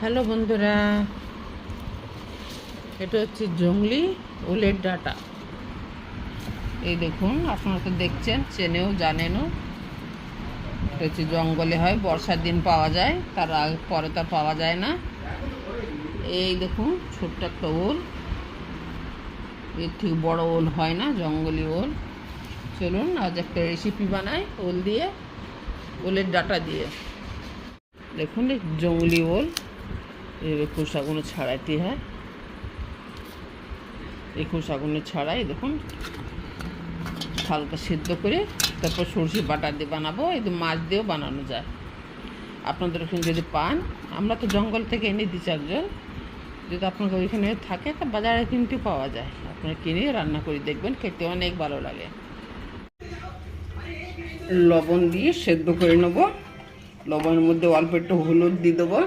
Hello বন্ধুরা, এটা হচ্ছে জংলি ওলের ডাটা। এই দেখুন, আপনারা তো দেখছেন, চেনেও জানেনও। এটা হচ্ছে জঙ্গলে হয়, বর্ষার দিন পাওয়া যায়, তার পরে তার পাওয়া যায় না। এই দেখুন ছোট্ট একটা ওল, এর ঠিক বড় ওল হয় না, জঙ্গলি ওল। চলুন আজ একটা রেসিপি বানাই ওল দিয়ে, ওলের ডাটা দিয়ে। দেখুন এই জঙ্গলি ওল, এর খোসাগুলো ছাড়াইতে হয়। এই খোসাগুলো ছাড়াই দেখুন, হালকা সিদ্ধ করে তারপর সরষে বাটা দিয়ে বানাবো। এই তো মাছ দিয়েও বানানো যায়, আপনাদের ওখানে যদি পান। আমরা তো জঙ্গল থেকে এনে দিই চারজন, যদি আপনাদের ওইখানে থাকে তা বাজারে কিনতে পাওয়া যায়। আপনারা কিনে রান্না করে দেখবেন, খেতে অনেক ভালো লাগে। লবণ দিয়ে সেদ্ধ করে নেব। লবণের মধ্যে অল্প একটু হলুদ দিয়ে দেবো।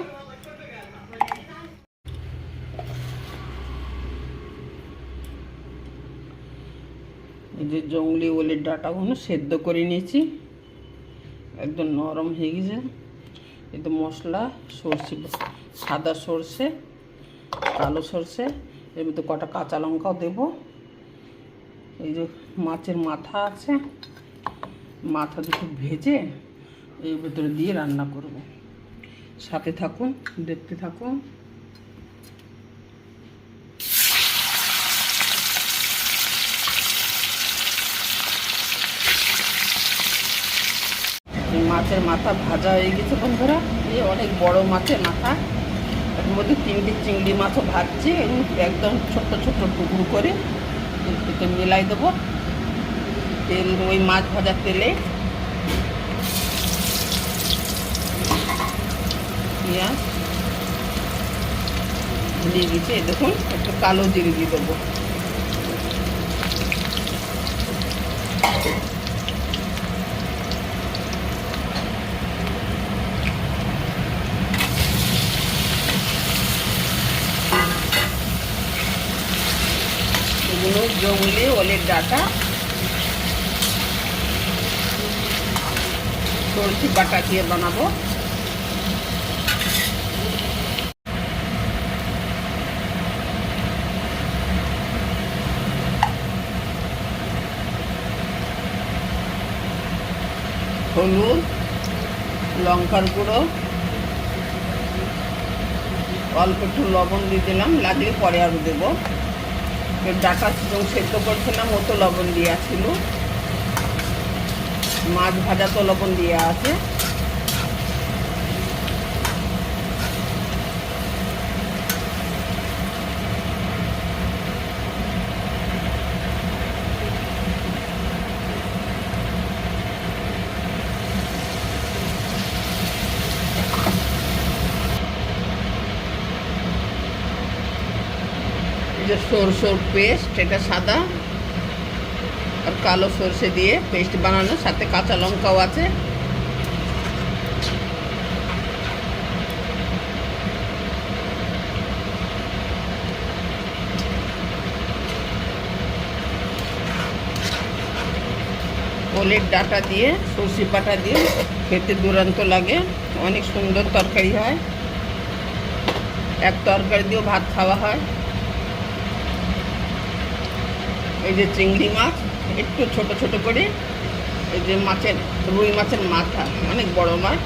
এই যে জংলি ওলের ডাটাগুলো সেদ্ধ করে নিয়েছি, একদম নরম হয়ে গেছে। এই তো মশলা, সর্ষে, সাদা সর্ষে, কালো সর্ষে, এর মধ্যে কটা কাঁচা লঙ্কাও দেবো। এই যে মাছের মাথা আছে, মাথা দুটো ভেজে এর ভিতরে দিয়ে রান্না করব। সাথে থাকুন, দেখতে থাকুন। মাছের মাথা ভাজা হয়ে গেছে বন্ধুরা। এই অনেক বড় মাছের মাথা, এর মধ্যে 3টে চিংড়ি মাছও ভাজছি, একদম ছোট্ট ছোট্ট টুকরো করে এতে মিলাই দেবো। তেল, ওই মাছ ভাজার তেলে পেঁয়াজ দিয়ে দিচ্ছি। দেখুন একটু কালো জিরে দিয়ে দেবো। এগুলো জংলি ওলের ডাটা সরষে বাটা দিয়ে বানাবো। হলুদ, লঙ্কার গুঁড়ো, অল্প একটু লবণ দিয়ে দিলাম, লাগলে পরে আরও দেবো। ডাটা সেদ্ধ করছিলাম, ও তো লবণ দেওয়া ছিল। মাছ ভাজা তো লবণ দেওয়া আছে। এই যে সরষের পেস্ট, এটা সাদা আর কালো সরষে দিয়ে পেস্ট বানানো, সাথে কাঁচা লঙ্কাও আছে। ওলের ডাটা দিয়ে সরষে বাটা দিয়ে খেতে দুর্দান্ত লাগে, অনেক সুন্দর তরকারি হয়। এক তরকারি দিয়েও ভাত খাওয়া হয়। এই যে চিংড়ি মাছ একটু ছোট ছোট করে, এই যে মাছের, রুই মাছের মাথা, অনেক বড় মাছ,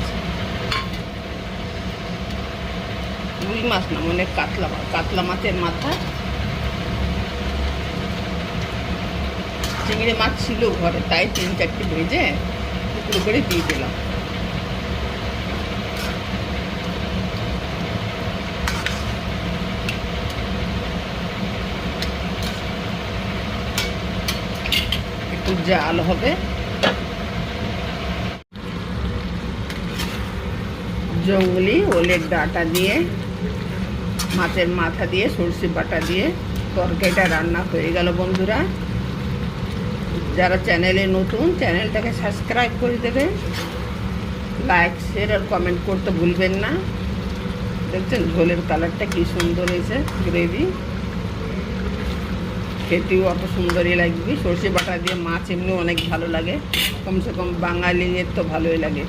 রুই মাছ না, মানে কাতলা মাছের মাথা। চিংড়ি মাছ ছিল ঘরে, তাই 3-4টে ভেজে টুকরো করে দিয়ে দিলাম। একটু জাল হবে। জংলি ওলের ডাটা দিয়ে, মাছের মাথা দিয়ে, সরষে বাটা দিয়ে তরকারিটা রান্না হয়ে গেল বন্ধুরা। যারা চ্যানেলে নতুন, চ্যানেলটাকে সাবস্ক্রাইব করে দেবেন, লাইক, শেয়ার আর কমেন্ট করতে ভুলবেন না। দেখছেন ঝোলের কালারটা কি সুন্দর হয়েছে, গ্রেভি খেতেও অত সুন্দরই লাগবে। সরষে বাটা দিয়ে মাছ এমনি অনেক ভালো লাগে, কমসে কম বাঙালিদের তো ভালোই লাগে।